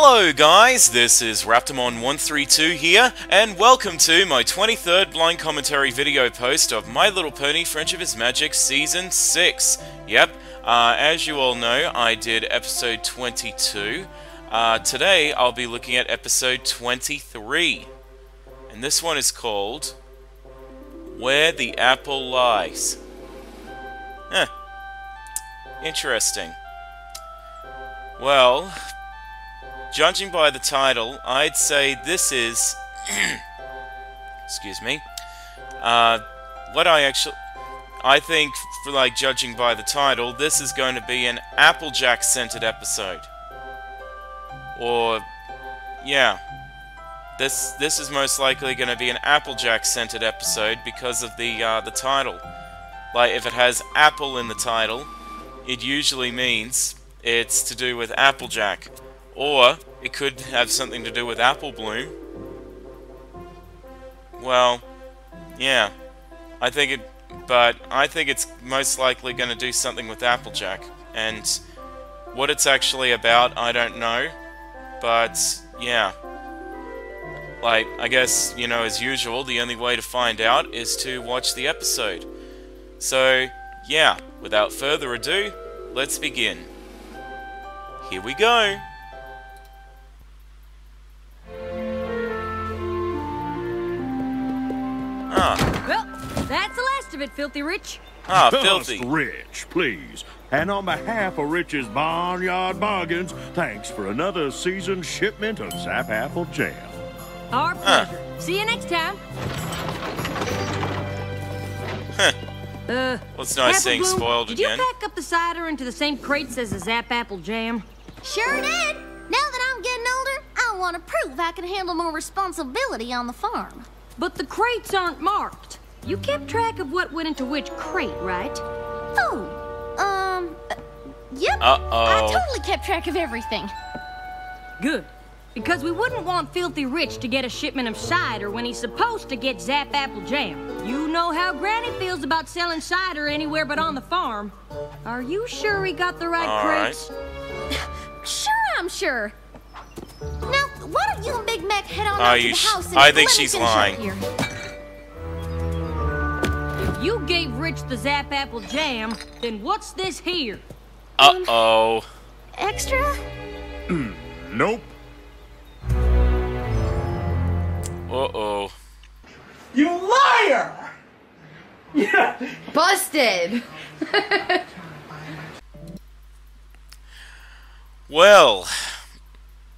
Hello guys, this is Raptormon132 here, and welcome to my 23rd blind commentary video post of My Little Pony Friendship is Magic Season 6. Yep, as you all know, I did episode 22. Today I'll be looking at episode 23. And this one is called Where the Apple Lies. Interesting. Well, judging by the title, I'd say this is excuse me. I think, for like judging by the title, this is going to be an Applejack-centered episode. Or yeah, this is most likely going to be an Applejack-centered episode because of the title. Like, if it has apple in the title, it usually means it's to do with Applejack. Or it could have something to do with Apple Bloom. Well, yeah. I think it's most likely going to do something with Applejack. And what it's actually about, I don't know. But, yeah. Like, I guess, you know, as usual, the only way to find out is to watch the episode. So, yeah, without further ado, let's begin. Here we go! Well, that's the last of it, Filthy Rich. Filthy. Just Rich, please. And on behalf of Rich's Barnyard Bargains, thanks for another seasoned shipment of Zap Apple Jam. Our pleasure. See you next time. What's nice seeing Bloom, spoiled did again? you pack up the cider into the same crates as the Zap Apple Jam? Sure did. Now that I'm getting older, I want to prove I can handle more responsibility on the farm. But the crates aren't marked. You kept track of what went into which crate, right? Yep. Uh-oh. I totally kept track of everything. Good. Because we wouldn't want Filthy Rich to get a shipment of cider when he's supposed to get Zap Apple Jam. You know how Granny feels about selling cider anywhere but on the farm. Are you sure he got the right crates? Sure, I'm sure. Now, why don't you and Big Mac head on out to the house and I think let me she's finish up lying. here. If you gave Rich the Zap Apple Jam, then what's this here? Uh-oh. Extra? Nope. Uh-oh. You liar! Yeah. Busted! Well,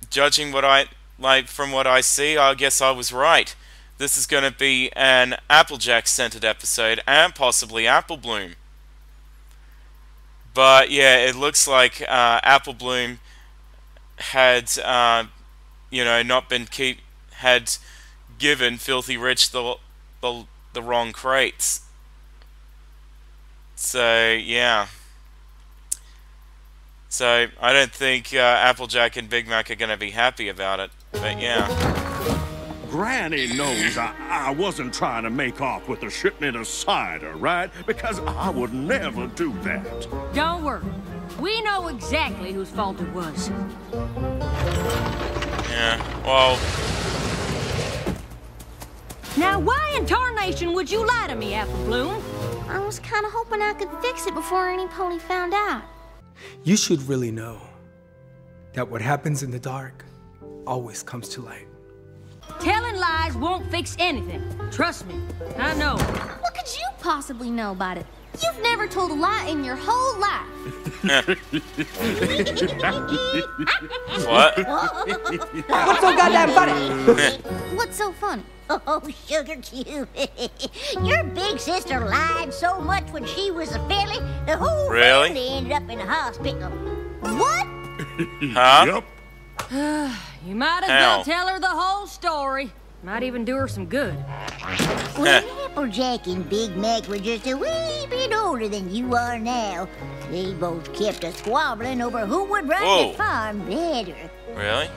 judging from what I see, I guess I was right. This is going to be an Applejack-centered episode, and possibly Apple Bloom. But yeah, it looks like Apple Bloom had, you know, had given Filthy Rich the wrong crates. So yeah. So I don't think Applejack and Big Mac are going to be happy about it. But yeah. Granny knows I wasn't trying to make off with a shipment of cider, right? Because I would never do that. Don't worry. We know exactly whose fault it was. Yeah, well... Now, why in tarnation would you lie to me, Apple Bloom? I was kind of hoping I could fix it before any pony found out. You should really know that what happens in the dark always comes to light. Telling lies won't fix anything. Trust me, I know. What could you possibly know about it? You've never told a lie in your whole life. What? What's so goddamn funny? What's so funny? Oh, Sugar Cube. Your big sister lied so much when she was a filly, the whole Really? family ended up in the hospital. What? Huh? Yep. You might as well tell her the whole story. Might even do her some good. When Applejack and Big Mac were just a wee bit older than you are now, they both kept a squabbling over who would run the farm better. Really?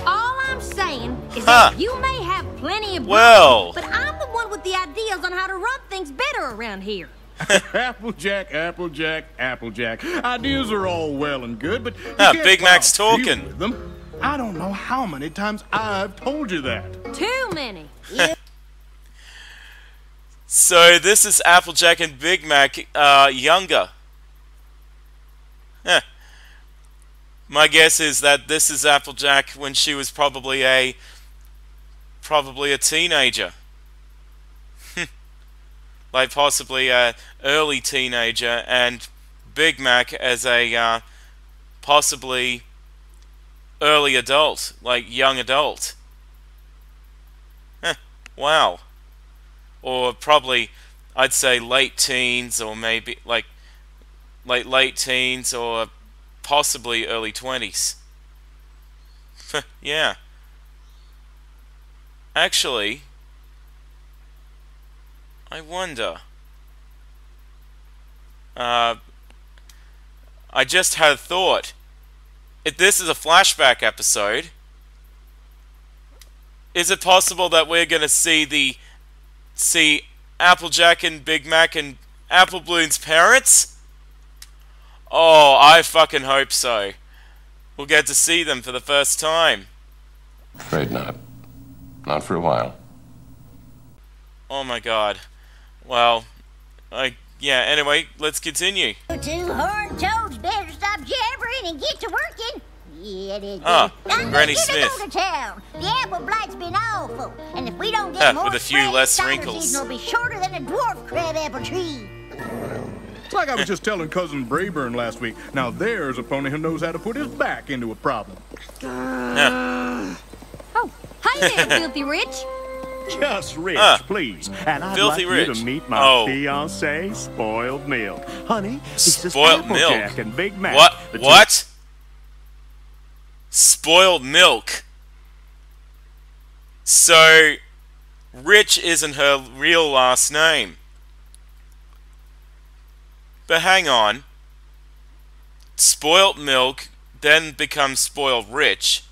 All I'm saying is that you may have plenty of Well. but I'm the one with the ideas on how to run things better around here. Applejack, Applejack, Applejack. Ideas are all well and good, but you can't Big Mac's plow a field talking. with them. I don't know how many times I've told you that. Too many. So this is Applejack and Big Mac younger. Huh. My guess is that this is Applejack when she was probably a teenager. Like possibly a early teenager, and Big Mac as a possibly early adult, like young adult. Wow. Or probably, I'd say late teens, or maybe like late teens, or possibly early 20s. Yeah. Actually, I wonder. I just had a thought. If this is a flashback episode, is it possible that we're going to see Applejack and Big Mac and Apple Bloom's parents? Oh, I fucking hope so. We'll get to see them for the first time. Afraid not. Not for a while. Oh my god. Well, yeah, anyway, let's continue. You two horned toads better stop jabbering and get to working. Yeah, they do. Ah, I'm Granny going Smith. to go to town. The apple blight's been awful, and if we don't get more with a few spring, less cider wrinkles. season will be shorter than a dwarf crabapple tree. It's like I was just telling Cousin Brayburn last week. Now there's a pony who knows how to put his back into a problem. Yeah. Oh, hi there, Filthy Rich. Just Rich, please. And I'd Filthy like you Rich. to meet my Oh. fiancée, Spoiled Milk. Honey, this is Spoiled Milk? Applejack and Big Mac. What? the two- What? Spoiled Milk. So, Rich isn't her real last name. But hang on. Spoiled Milk then becomes Spoiled Rich.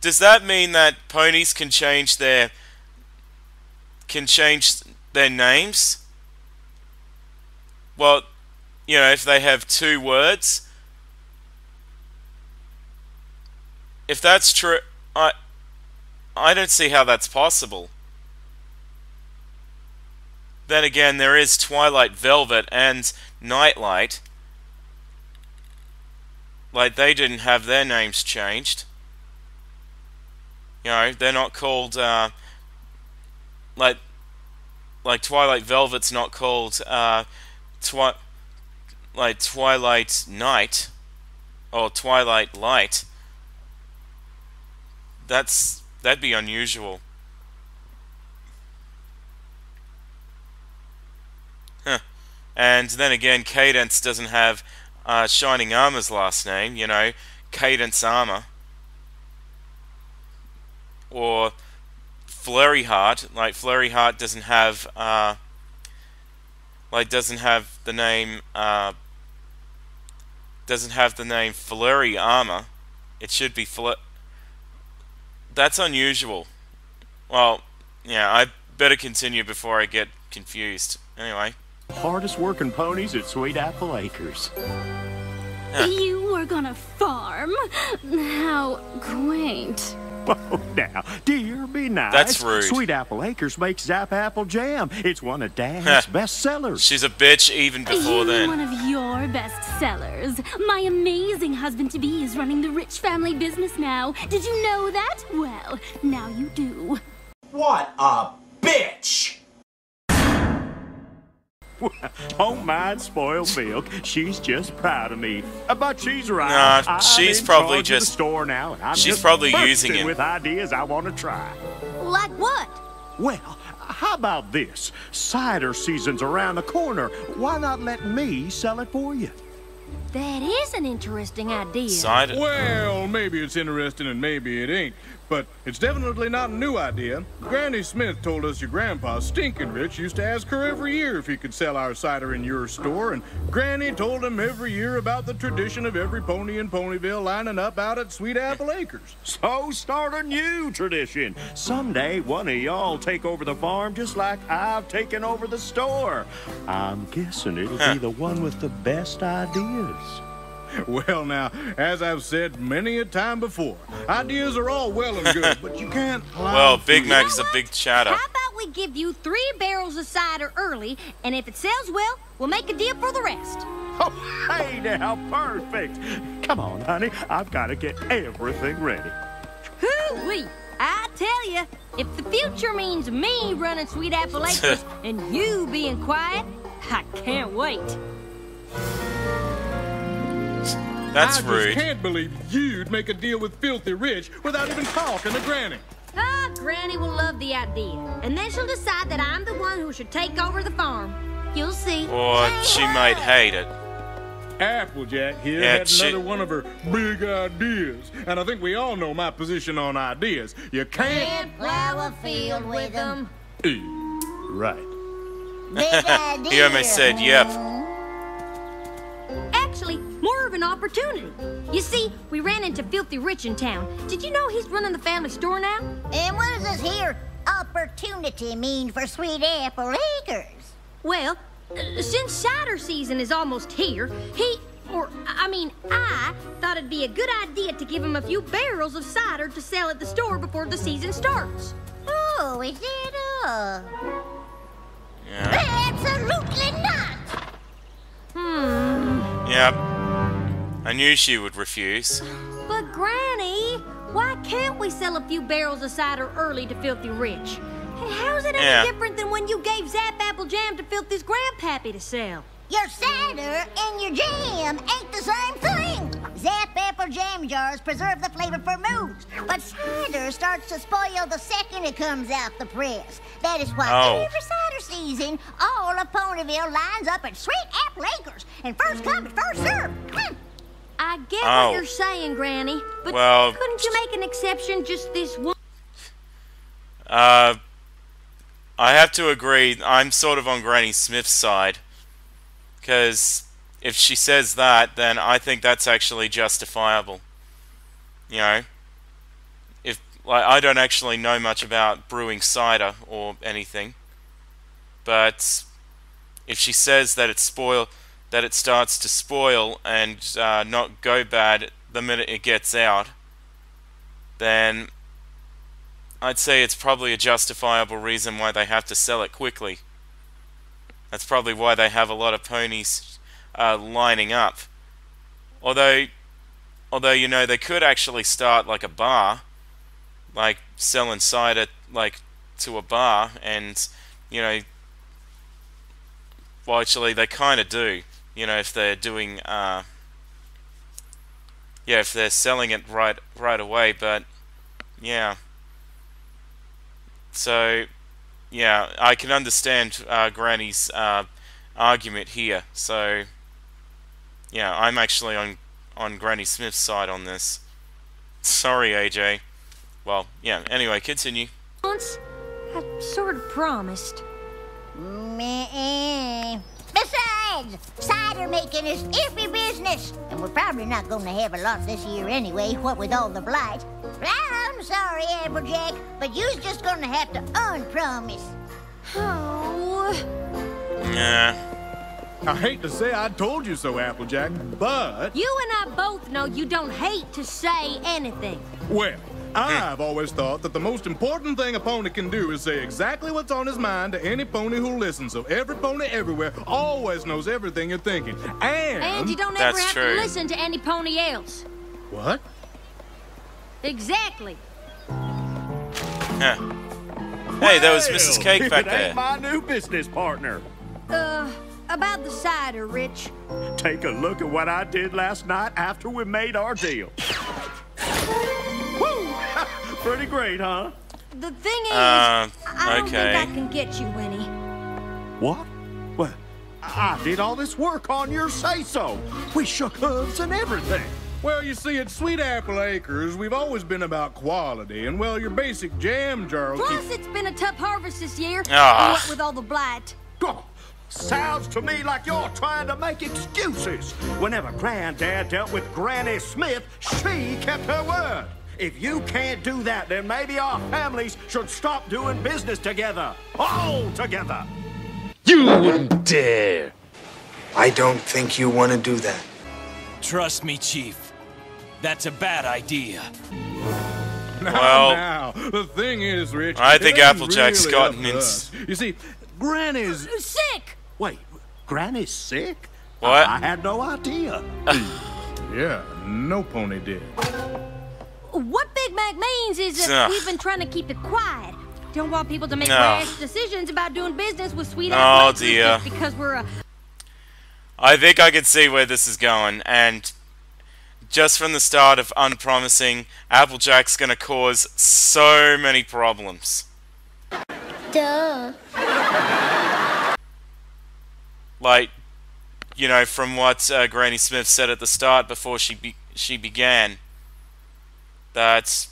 Does that mean that ponies can change their names? Well, you know, if they have two words. If that's true, I don't see how that's possible. Then again, there is Twilight Velvet and Nightlight. Like, they didn't have their names changed. You know, they're not called, like Twilight Velvet's not called, Twilight Night, or Twilight Light. That'd be unusual. Huh. And then again, Cadence doesn't have, Shining Armor's last name, you know, Cadence Armor. Or Flurry Heart, like Flurry Heart doesn't have the name Flurry Armor. It should be That's unusual. Well, yeah, I better continue before I get confused. Anyway. Hardest working ponies at Sweet Apple Acres. You were gonna farm? How quaint. Oh, now, dear, be nice. That's rude. Sweet Apple Acres makes Zap Apple Jam. It's one of Dad's best sellers. She's a bitch even before then. One of your best sellers. My amazing husband-to-be is running the Rich family business now. Did you know that? Well, now you do. What a bitch! Don't mind Spoiled Milk. She's just proud of me. But she's right. Nah, she's probably I'm in charge of just- the store now, and I'm she's just probably bursting using it. with ideas I want to try. Like what? Well, how about this? Cider season's around the corner. Why not let me sell it for you? That is an interesting idea. Cider. Well, maybe it's interesting and maybe it ain't. But it's definitely not a new idea. Granny Smith told us your grandpa, Stinkin' Rich, used to ask her every year if he could sell our cider in your store, and Granny told him every year about the tradition of every pony in Ponyville lining up out at Sweet Apple Acres. So start a new tradition. Someday, one of y'all take over the farm just like I've taken over the store. I'm guessing it'll be the one with the best ideas. Well, now, as I've said many a time before, ideas are all well and good, but you can't plow Well, Big through. Mac's a big chatter. How about we give you 3 barrels of cider early, and if it sells well, we'll make a deal for the rest. Oh, hey now, perfect. Come on, honey. I've got to get everything ready. Hoo-wee! I tell you, if the future means me running Sweet Apple Acres and you being quiet, I can't wait. That's I rude. just can't believe you'd make a deal with Filthy Rich without even talking to Granny. Ah, Granny will love the idea, and then she'll decide that I'm the one who should take over the farm. You'll see. Or she might hate it. Applejack here Yeah, had another one of her big ideas, and I think we all know my position on ideas. You can't plow a field with them. Right. Big idea. He almost said, yep. Actually, more of an opportunity. You see, we ran into Filthy Rich in town. Did you know he's running the family store now? And what does this here opportunity mean for Sweet Apple Acres? Well, since cider season is almost here, I thought it'd be a good idea to give him a few barrels of cider to sell at the store before the season starts. Oh, is that all? Yeah. Absolutely not! Yep. I knew she would refuse. But Granny, why can't we sell a few barrels of cider early to Filthy Rich? Hey, how's it any different than when you gave Zap Apple Jam to Filthy's grandpappy to sell? Your cider and your jam ain't the same thing. Zap Apple Jam jars preserve the flavor for moves, but cider starts to spoil the second it comes out the press. That is why every cider season, all of Ponyville lines up at Sweet Apple Acres, and first come, first serve. I get what you're saying, Granny, but couldn't you make an exception just this one? I have to agree, I'm sort of on Granny Smith's side. Because if she says that, then I think that's actually justifiable. You know, I don't actually know much about brewing cider or anything, but if she says that it starts to spoil and not go bad the minute it gets out, then I'd say it's probably a justifiable reason why they have to sell it quickly. That's probably why they have a lot of ponies lining up. Although, you know, they could actually start like a bar, like selling cider like to a bar, and you know, well, actually they kind of do. You know, if they're doing, if they're selling it right away. But yeah, so. Yeah, I can understand Granny's argument here. So, yeah, I'm actually on Granny Smith's side on this. Sorry, AJ. Well, yeah, anyway, continue. Once, I sort of promised. Besides, cider making is iffy business, and we're probably not going to have a lot this year anyway, what with all the blight. I'm sorry, Applejack, but you's just gonna have to unpromise. Oh. Yeah. I hate to say I told you so, Applejack, but... You and I both know you don't hate to say anything. Well, I've always thought that the most important thing a pony can do is say exactly what's on his mind to any pony who listens, so every pony everywhere always knows everything you're thinking. And you don't ever have to listen to any pony else. What? Exactly. Huh. Hey, that was Mrs. Cake back there. Ain't my new business partner. About the cider, Rich. Take a look at what I did last night after we made our deal. Woo! Pretty great, huh? The thing is, I don't think okay. I can get you any. What? Well, I did all this work on your say-so. We shook hooves and everything. Well, you see, at Sweet Apple Acres, we've always been about quality, and well, your basic jam jar will Plus, it's been a tough harvest this year. Ah. What with all the blight. Oh, sounds to me like you're trying to make excuses. Whenever Granddad dealt with Granny Smith, she kept her word. If you can't do that, then maybe our families should stop doing business together. All together. You wouldn't dare. I don't think you want to do that. Trust me, Chief. That's a bad idea. Well, Now, the thing is, Rich, I think it ain't Applejack's really gotten up to in. us. You see, Granny's... Sick! Wait, Granny's sick? What? I had no idea. Yeah, no pony did. What Big Mac means is that Ugh. we've been trying to keep it quiet. Don't want people to make Ugh. rash decisions about doing business with sweet Oh, ass dear. just because we're a... I think I can see where this is going, and just from the start of unpromising, Applejack's gonna cause so many problems. Duh. Like, you know, from what Granny Smith said at the start before she began, that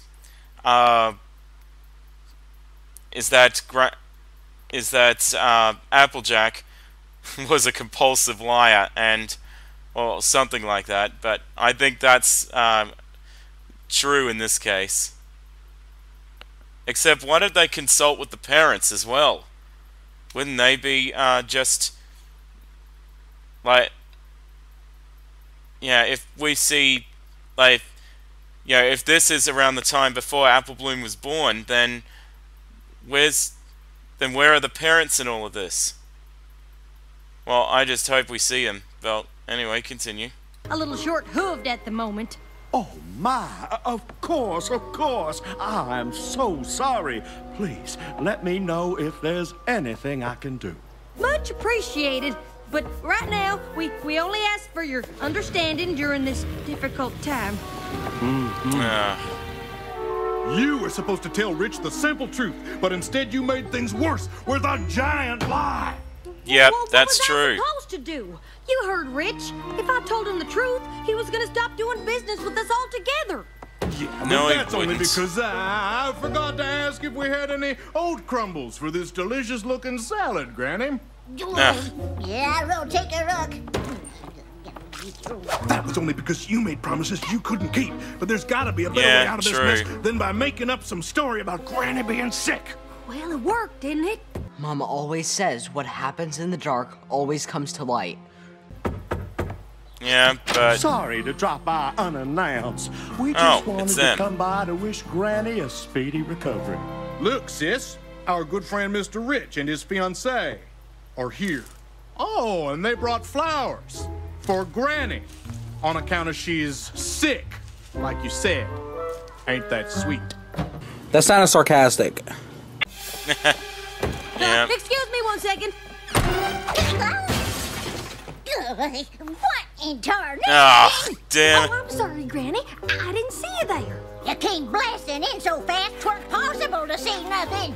Applejack was a compulsive liar, and or something like that. But I think that's true in this case. Except, why did they consult with the parents as well? Wouldn't they be just like, yeah? If we see, like, you know, if this is around the time before Apple Bloom was born, then where are the parents in all of this? Well, I just hope we see them. Well, anyway, continue. a little short-hooved at the moment. Oh, my. Of course, of course. I'm so sorry. Please, let me know if there's anything I can do. Much appreciated. But right now, we only ask for your understanding during this difficult time. You were supposed to tell Rich the simple truth, but instead you made things worse with a giant lie. Yep, Well, that's what was true. I supposed to do? You heard Rich. If I told him the truth, he was gonna stop doing business with us altogether. Yeah, No, but he that's only wouldn't. because I forgot to ask if we had any oat crumbles for this delicious-looking salad, Granny. Yeah, I'll take a look. That was only because you made promises you couldn't keep. But there's got to be a better Yeah, way out of true. this mess than by making up some story about Granny being sick. Well, it worked, didn't it? Mama always says what happens in the dark always comes to light. Yeah, but Sorry to drop by unannounced. We Oh, just it's wanted to them. come by to wish Granny a speedy recovery. Look, sis, our good friend Mr. Rich and his fiancée are here. Oh, and they brought flowers for Granny on account of she's sick, like you said. Ain't that sweet? That sounded sarcastic. yeah. Excuse me 1 second. What in tarnation? Ah, damn. Oh, I'm sorry, Granny. I didn't see you there. You came blasting in so fast, 'tweren't possible to see nothing.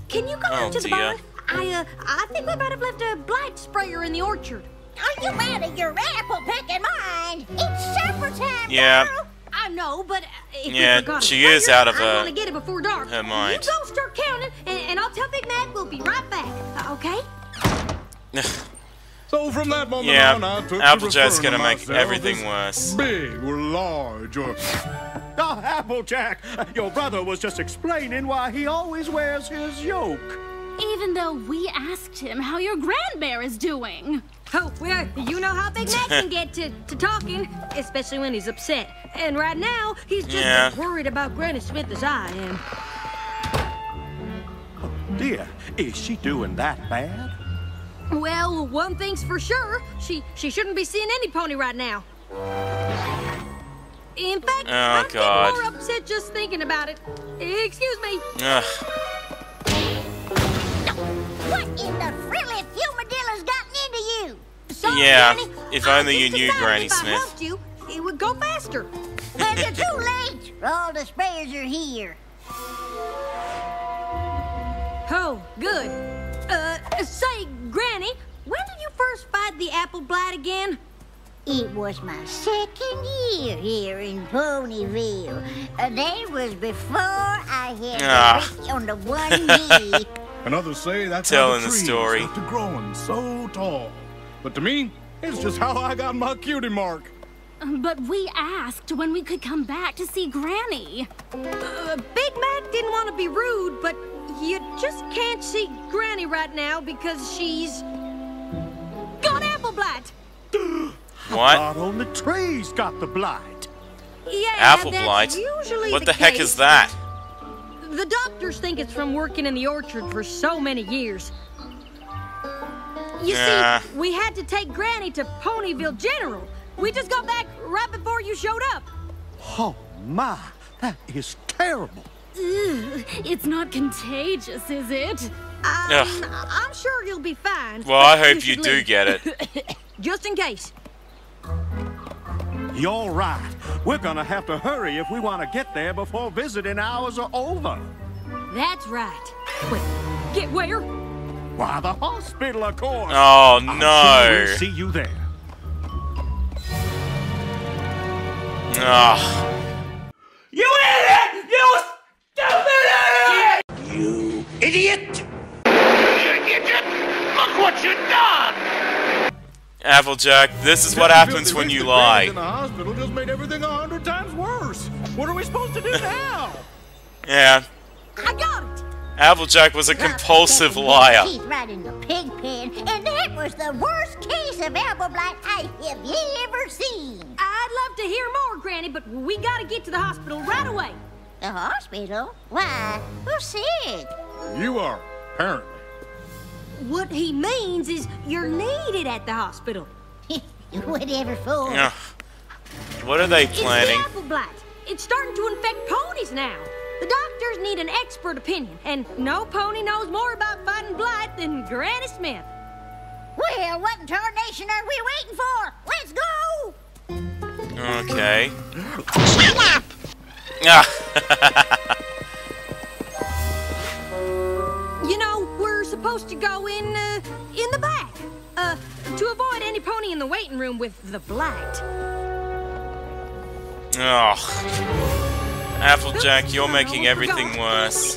Can you go Oh, out to the dear. bar? I think we might have left a blight sprayer in the orchard. Are you out of your apple-picking mind? It's supper time, Yeah. girl. I know, but if Yeah, we forgot a she is sprayer, out of I her- want to get it before dark. her mind. You go start counting, and I'll tell Big Mac we'll be right back. Okay? So from that moment Yeah, on, I took Applejack's to gonna referring make to myself everything as worse. Big or large or... Oh, Applejack, your brother was just explaining why he always wears his yoke. Even though we asked him how your grandmare is doing. Oh, well, you know how Big Mac can get to talking, especially when he's upset. And right now, he's just Yeah. as worried about Granny Smith as I am. Dear, is she doing that bad? Well, one thing's for sure. She shouldn't be seeing any pony right now. In fact, Oh, I'm getting God. more upset just thinking about it. Excuse me. Ugh. What in the frilly fumadilla's gotten into you? Sorry, Yeah, Granny. if I only you just knew decided Granny if I Smith. helped you, it would go faster. Well, you're too late. All the sprayers are here. Oh, good. Say, Granny, when did you first fight the apple blight again? It was my second year here in Ponyville. That was before I had Ah. the rich on the one knee. And others say that's Telling how the the trees story. got to growing so tall. But to me, it's just how I got my cutie mark. But we asked when we could come back to see Granny. Big Mac didn't want to be rude, but you just can't see Granny right now because she's got apple blight. What? Not on the trees got the blight. Yeah, Apple that's blight? usually What the heck case. is that? The doctors think it's from working in the orchard for so many years. You see, we had to take Granny to Ponyville General. We just got back right before you showed up. Oh, my. That is terrible. Ugh, it's not contagious, is it? I'm sure you'll be fine. Well, I hope you do get it. Just in case. You're right. We're gonna have to hurry if we want to get there before visiting hours are over. That's right. Wait, get where? Why, the hospital, of course. Oh, no. I'm sure we'll see you there. You idiot! You stupid idiot! You idiot! Look what you done! Applejack, this is what happens when you lie. In the hospital just made everything 100 times worse. What are we supposed to do now? Yeah. I got it. Applejack was a compulsive liar. Teeth right in the pig pen, and that was the worst case of apple blight I have ever seen. I'd love to hear more, Granny, but we gotta get to the hospital right away. The hospital? Why? Who's sick? You are, apparently. What he means is you're needed at the hospital. Whatever for. What are they It's planning? the apple blight. It's starting to infect ponies now. The doctors need an expert opinion, and no pony knows more about fighting blight than Granny Smith. Well, what in tarnation are we waiting for? Let's go! Okay. You know, we're supposed to go in the back, to avoid any pony in the waiting room with the blight. Oh. Applejack, you're making everything worse.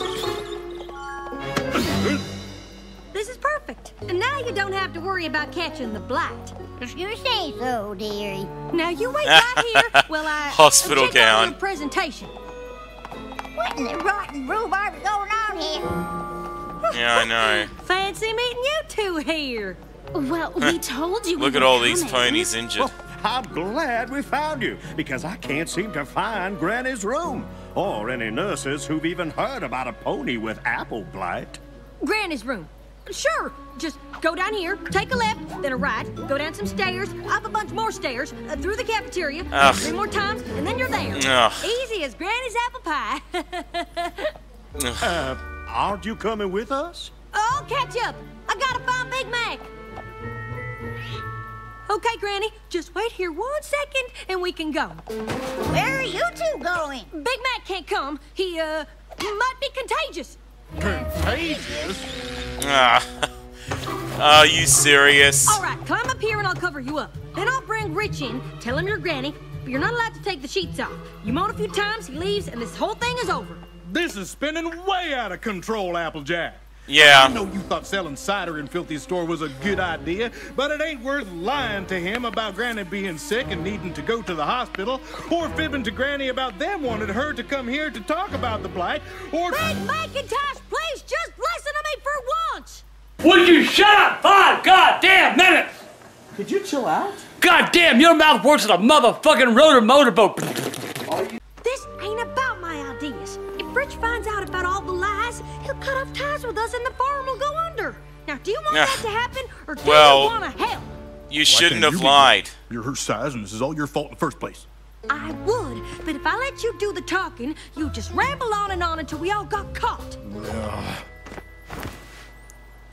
This is perfect. And now you don't have to worry about catching the blight. If you say so, dearie. Now you wait right here while I Hospital check gown. out your presentation. What in the rotten rhubarb is going on here? Yeah, I know. Fancy meeting you two here. Well, we told you. Look at all these ponies injured. Well, I'm glad we found you, because I can't seem to find Granny's room, or any nurses who've even heard about a pony with apple blight. Granny's room. Sure, just go down here, take a left, then a right, go down some stairs, up a bunch more stairs, through the cafeteria, 3 more times, and then you're there. Easy as Granny's apple pie. Aren't you coming with us? I'll catch up. I gotta find Big Mac. Okay, Granny, just wait here 1 second and we can go. Where are you two going? Big Mac can't come. He, might be contagious. Contagious? Are you serious? All right, climb up here and I'll cover you up. Then I'll bring Rich in, tell him you're Granny, but you're not allowed to take the sheets off. You moan a few times, he leaves, and this whole thing is over. This is spinning way out of control, Applejack. Yeah. I know you thought selling cider in Filthy's store was a good idea, but it ain't worth lying to him about Granny being sick and needing to go to the hospital, or fibbing to Granny about them wanting her to come here to talk about the blight, or... Big Macintosh, please just listen to me for once! Would you shut up 5 goddamn minutes? Could you chill out? Goddamn, your mouth works like a motherfucking rotor motorboat. This ain't about my ideas. If Rich finds out about all the lies, he'll cut off ties with us and the farm will go under. Now, do you want that to happen, or do you want to help? You shouldn't have lied. You're her size, and this is all your fault in the first place. I would, but if I let you do the talking, you just ramble on and on until we all got caught.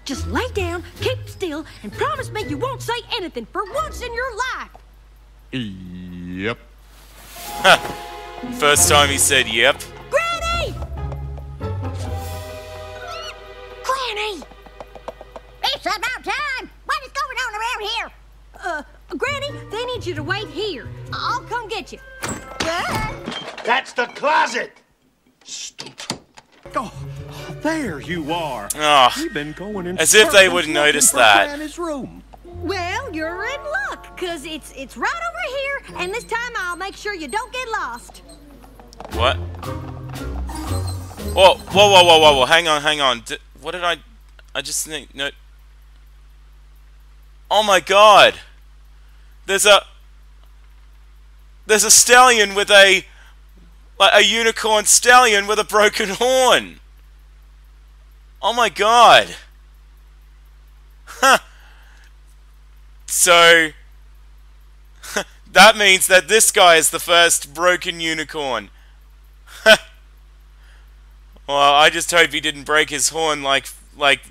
Just lay down, keep still, and promise me you won't say anything for once in your life. Yep. First time he said yep. Granny! Granny! It's about time! What is going on around here? Granny, they need you to wait here. I'll come get you. That's the closet! Stupid. Oh, there you are. Oh, We've been going in as if they circles wouldn't notice looking for that. Granny's room. Well, you're in luck, because it's right over here, and this time I'll make sure you don't get lost. What? Whoa. Hang on. What did I just think? No. Oh my god. There's a... there's a stallion with a unicorn stallion with a broken horn. Oh my god. Huh. So that means that this guy is the first broken unicorn. Well, I just hope he didn't break his horn like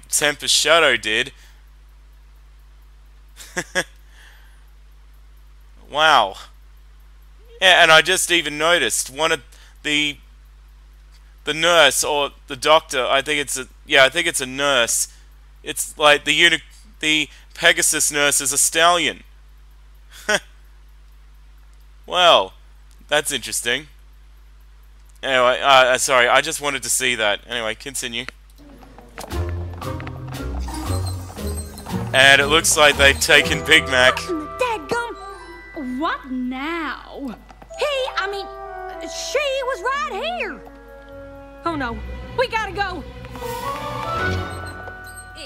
Tempest Shadow did. Wow. Yeah, and I just even noticed one of the nurse or the doctor. I think it's a nurse. It's like the Pegasus nurse is a stallion. Well, that's interesting. Anyway, sorry, I just wanted to see that. Anyway, continue. And it looks like they've taken Big Mac. Dadgum! What now? She was right here. Oh no, we gotta go.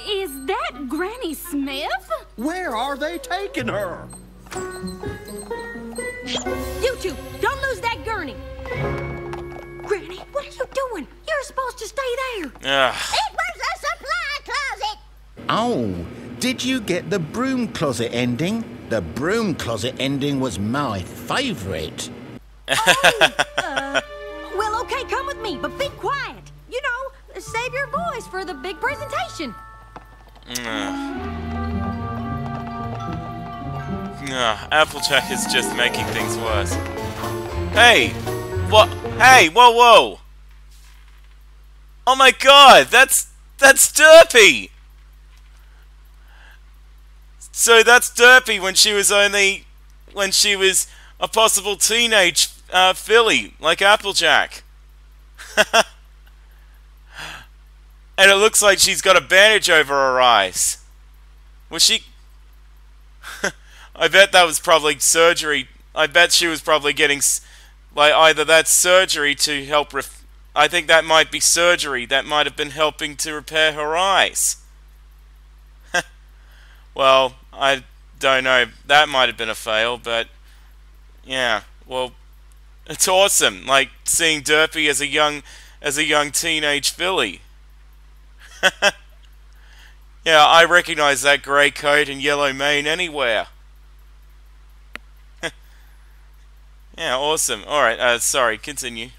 Is that Granny Smith? Where are they taking her? You two, don't lose that gurney. Granny, what are you doing? You're supposed to stay there. It was a supply closet. Oh, did you get the broom closet ending? The broom closet ending was my favorite. Well, okay, come with me, but be quiet. You know, save your voice for the big presentation. Applejack is just making things worse. Hey! What? Hey, whoa, whoa! Oh my god, that's Derpy! So that's Derpy when she was a possible teenage filly, like Applejack. And it looks like she's got a bandage over her eyes. Was she... I bet that was probably surgery. I bet she was probably getting... Like, either that's surgery to help... I think that might be surgery that might have been helping to repair her eyes. Well, I don't know. That might have been a fail, but... Yeah, well... It's awesome, like, seeing Derpy as a young teenage filly. Yeah, I recognize that grey coat and yellow mane anywhere. Yeah, awesome. Alright, sorry, continue.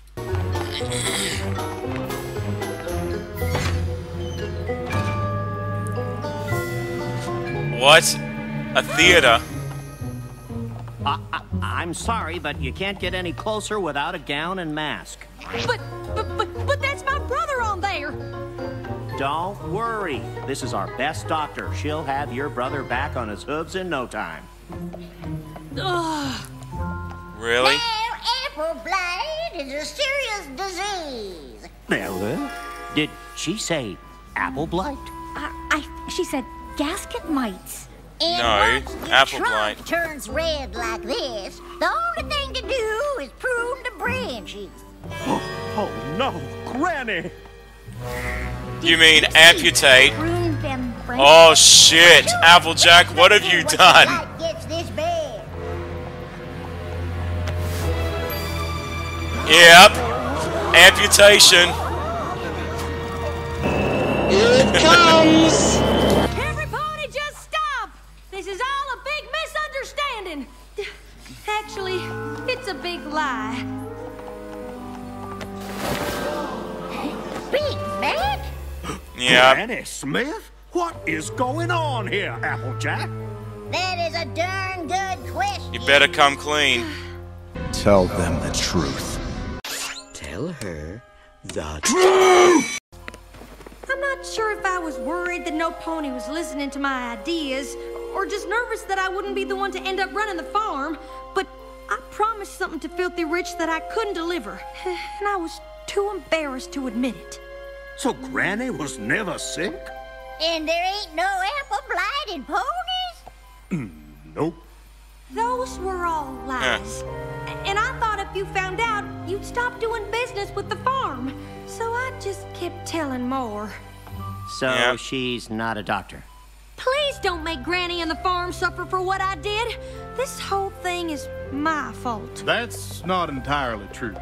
What? A theater? I'm sorry, but you can't get any closer without a gown and mask. But that's my brother on there! Don't worry. This is our best doctor. She'll have your brother back on his hooves in no time. Ugh. Really? Now, apple blight is a serious disease. Well, did she say apple blight? She said gasket mites. No, apple blight. If your trunk turns red like this, the only thing to do is prune the branches. Oh no, Granny! You mean amputate? Oh shit, Applejack, what have you done? Gets this bad. Yep, amputation. Here it comes! Everybody just stop! This is all a big misunderstanding. Actually, it's a big lie. Big Mac? Yeah. Granny Smith? What is going on here, Applejack? That is a darn good question. You better come clean. Tell them the truth. Tell her the truth! I'm not sure if I was worried that No Pony was listening to my ideas, or just nervous that I wouldn't be the one to end up running the farm, but I promised something to Filthy Rich that I couldn't deliver, and I was too embarrassed to admit it. So Granny was never sick? And there ain't no apple blighted ponies? Nope. Those were all lies. And I thought if you found out, you'd stop doing business with the farm. So I just kept telling more. So she's not a doctor. Please don't make Granny and the farm suffer for what I did. This whole thing is my fault. That's not entirely true.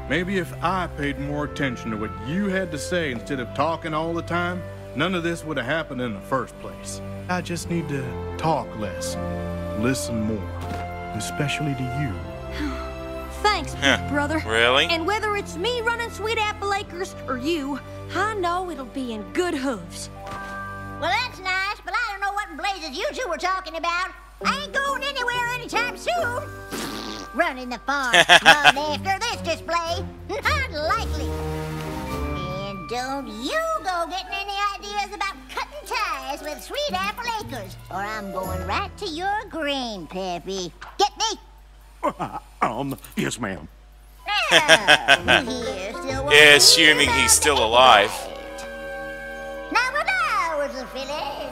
Maybe if I paid more attention to what you had to say instead of talking all the time, none of this would have happened in the first place. I just need to talk less and listen more, especially to you. Thanks, big brother. Really? And whether it's me running Sweet Apple Acres or you, I know it'll be in good hooves. Well, that's nice, but I don't know what in blazes you two were talking about. I ain't going anywhere anytime soon. Running the farm right after this display? Not likely. And don't you go getting any ideas about cutting ties with Sweet Apple Acres, or I'm going right to your green, Peppy. Get me? Yes, ma'am. Yeah, assuming he's still alive. Now, what hours of filling?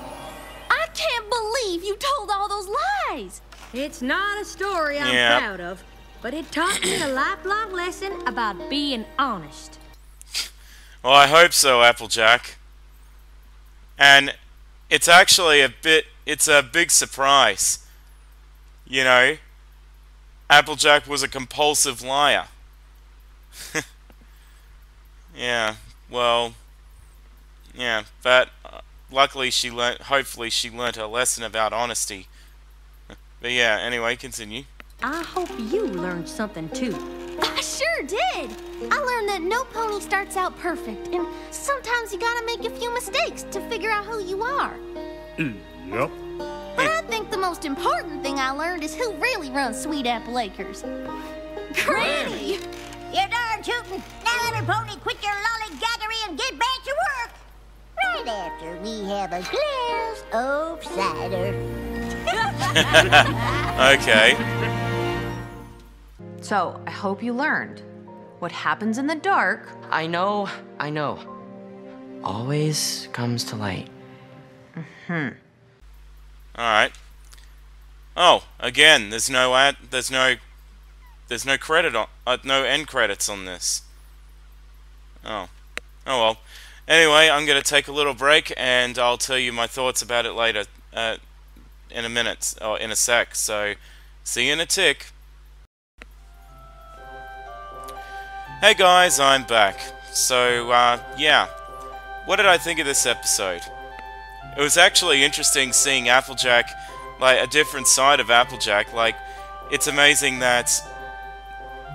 I can't believe you told all those lies. It's not a story I'm proud of, but it taught me a lifelong lesson about being honest. Well, I hope so, Applejack. And it's actually it's a big surprise. You know, Applejack was a compulsive liar. Yeah, well, yeah, but luckily hopefully she learned her lesson about honesty. But yeah, anyway, continue. I hope you learned something too. I sure did. I learned that no pony starts out perfect, and sometimes you gotta make a few mistakes to figure out who you are. Yep. But I think the most important thing I learned is who really runs Sweet Apple Acres. Granny! You're darn tootin'. Now every pony quit your lollygaggery and get back to work. Right after we have a glass of cider. Okay. So, I hope you learned. What happens in the dark... I know. Always comes to light. Alright. Oh, again, there's no credit on, no end credits on this. Oh well. Anyway, I'm gonna take a little break, and I'll tell you my thoughts about it later, in a minute, or in a sec. So, see you in a tick. Hey guys, I'm back. So, yeah. What did I think of this episode? It was actually interesting seeing Applejack, like, a different side of Applejack. Like, it's amazing that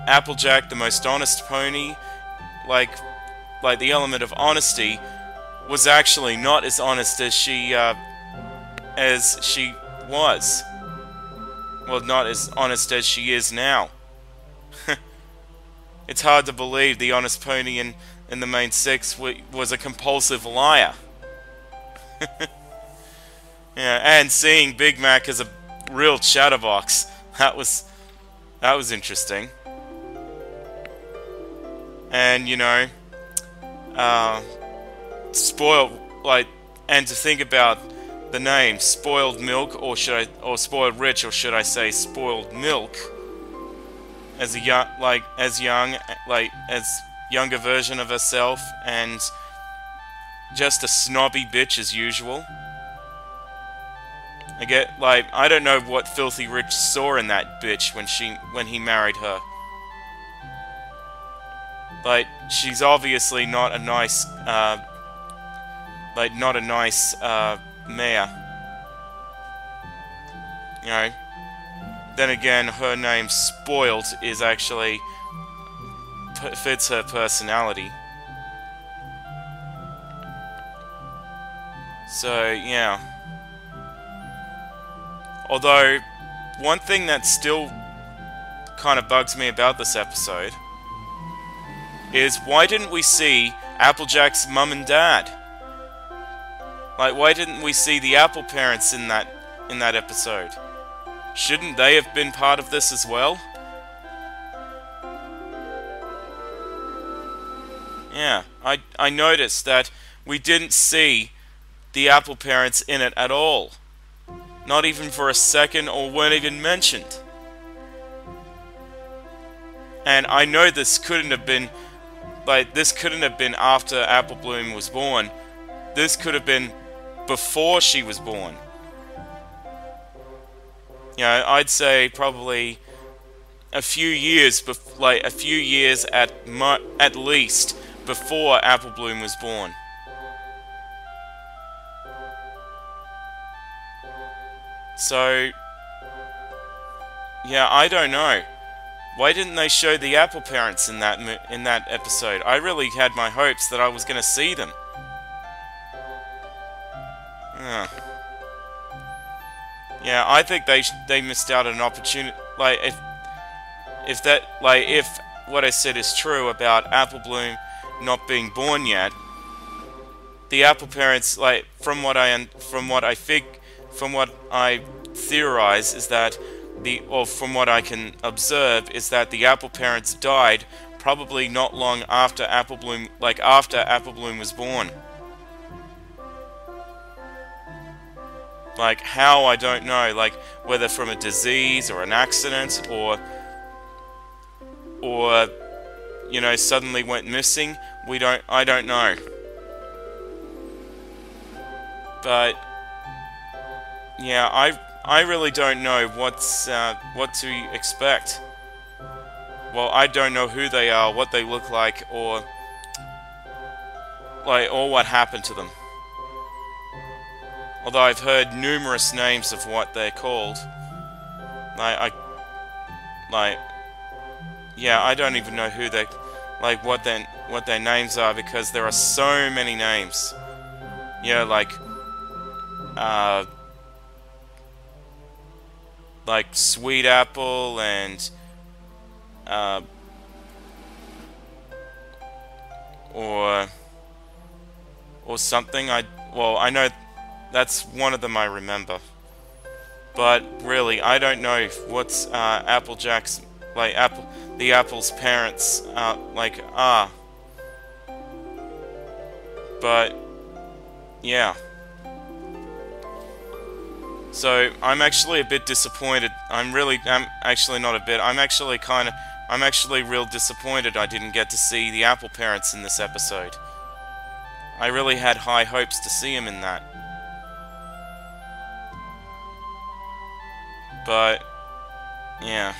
Applejack, the most honest pony, like the element of honesty, was actually not as honest as she was. Well, not as honest as she is now. It's hard to believe the honest pony in the main six was a compulsive liar. Yeah, and seeing Big Mac as a real chatterbox, that was interesting. And, you know, and to think about the name Spoiled Milk, or Spoiled Rich, or should I say Spoiled Milk, as a younger version of herself, and just a snobby bitch as usual. I don't know what Filthy Rich saw in that bitch when he married her. But she's obviously not a nice, mare. You know. Then again, her name Spoiled is actually fits her personality. So yeah. Although, one thing that still kind of bugs me about this episode is, why didn't we see Applejack's mum and dad? Like, why didn't we see the Apple parents in that episode? Shouldn't they have been part of this as well? Yeah, I noticed that we didn't see the Apple parents in it at all. Not even for a second, or weren't even mentioned. And I know this couldn't have been after Apple Bloom was born. This could have been before she was born. You know, I'd say probably a few years, like a few years at least before Apple Bloom was born. So, yeah, I don't know. Why didn't they show the Apple parents in that episode? I really had my hopes that I was going to see them. Yeah, I think they missed out on an opportunity. Like if what I said is true about Apple Bloom not being born yet, the Apple parents, like from what I theorize is that from what I can observe is that the Apple parents died probably not long after Apple Bloom, after Apple Bloom was born. Like how, I don't know, like whether from a disease or an accident or you know, suddenly went missing. I don't know. But yeah, I really don't know what to expect. Well, I don't know who they are, what they look like, or what happened to them. Although I've heard numerous names of what they're called. Yeah, I don't even know who they, what their names are, because there are so many names. You know, like Sweet Apple and or something. I know that's one of them I remember. But really, I don't know what's Applejack's, the Apple's parents are. But yeah. So I'm actually a bit disappointed. I'm actually not a bit. I'm actually real disappointed I didn't get to see the Apple parents in this episode. I really had high hopes to see them in that. But yeah.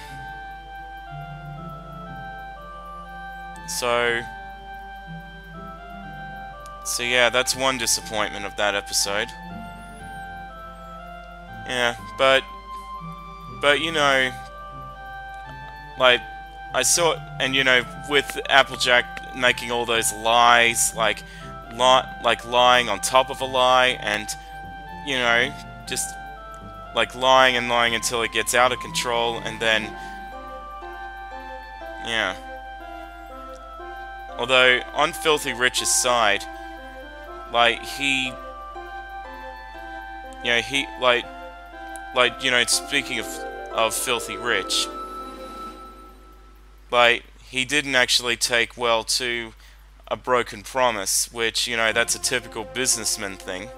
So yeah, that's one disappointment of that episode. Yeah, but you know, I saw it, and you know, with Applejack making all those lies, lying on top of a lie, and you know, just lying and lying until it gets out of control, and then yeah. Although on Filthy Rich's side, speaking of Filthy Rich, he didn't actually take well to a broken promise, which, you know, that's a typical businessman thing.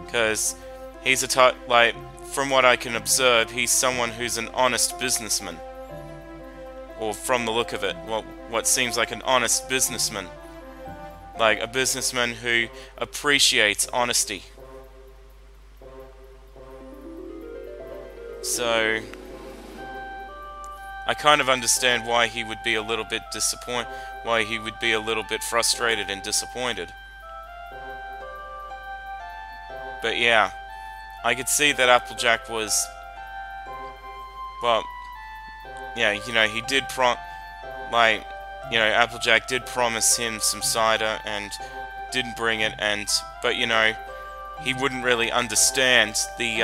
Because he's from what I can observe, he's someone who's an honest businessman. Or from the look of it, what seems like an honest businessman. Like a businessman who appreciates honesty. So I kind of understand why he would be a little bit why he would be a little bit frustrated and disappointed. But yeah, I could see that Applejack was, well, yeah, you know, he did Applejack did promise him some cider and didn't bring it, but you know, he wouldn't really understand the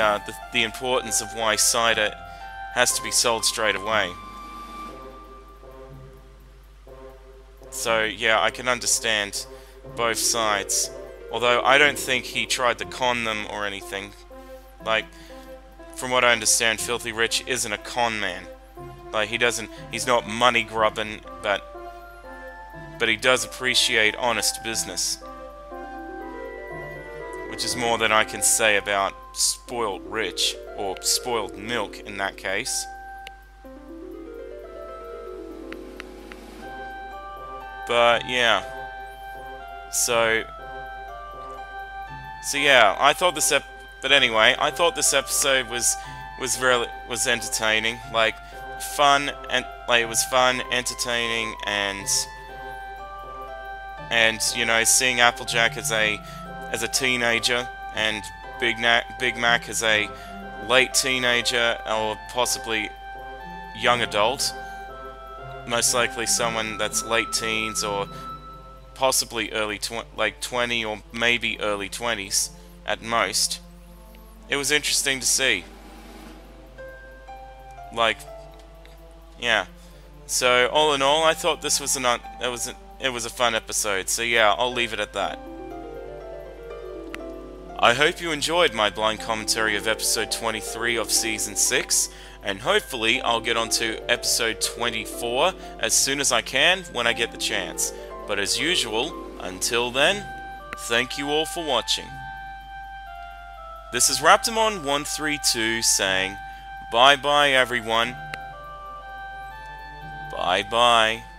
importance of why cider has to be sold straight away. So yeah, I can understand both sides. Although I don't think he tried to con them or anything. From what I understand, Filthy Rich isn't a con man. He's not money grubbing, but he does appreciate honest business. Which is more than I can say about Spoiled Rich, or Spoiled Milk in that case. But yeah. So yeah, I thought But anyway, I thought this episode was entertaining, like fun, and like it was fun, entertaining, and you know, seeing Applejack as a teenager and Big Mac as a late teenager or possibly young adult, most likely someone that's late teens or possibly like 20 or maybe early 20s at most. It was interesting to see. Like, yeah. So all in all, I thought this was it was a fun episode. So yeah, I'll leave it at that. I hope you enjoyed my blind commentary of episode 23 of season 6, and hopefully I'll get on to episode 24 as soon as I can when I get the chance. But as usual, until then, thank you all for watching. This is Raptormon132 saying, bye bye everyone. Bye bye.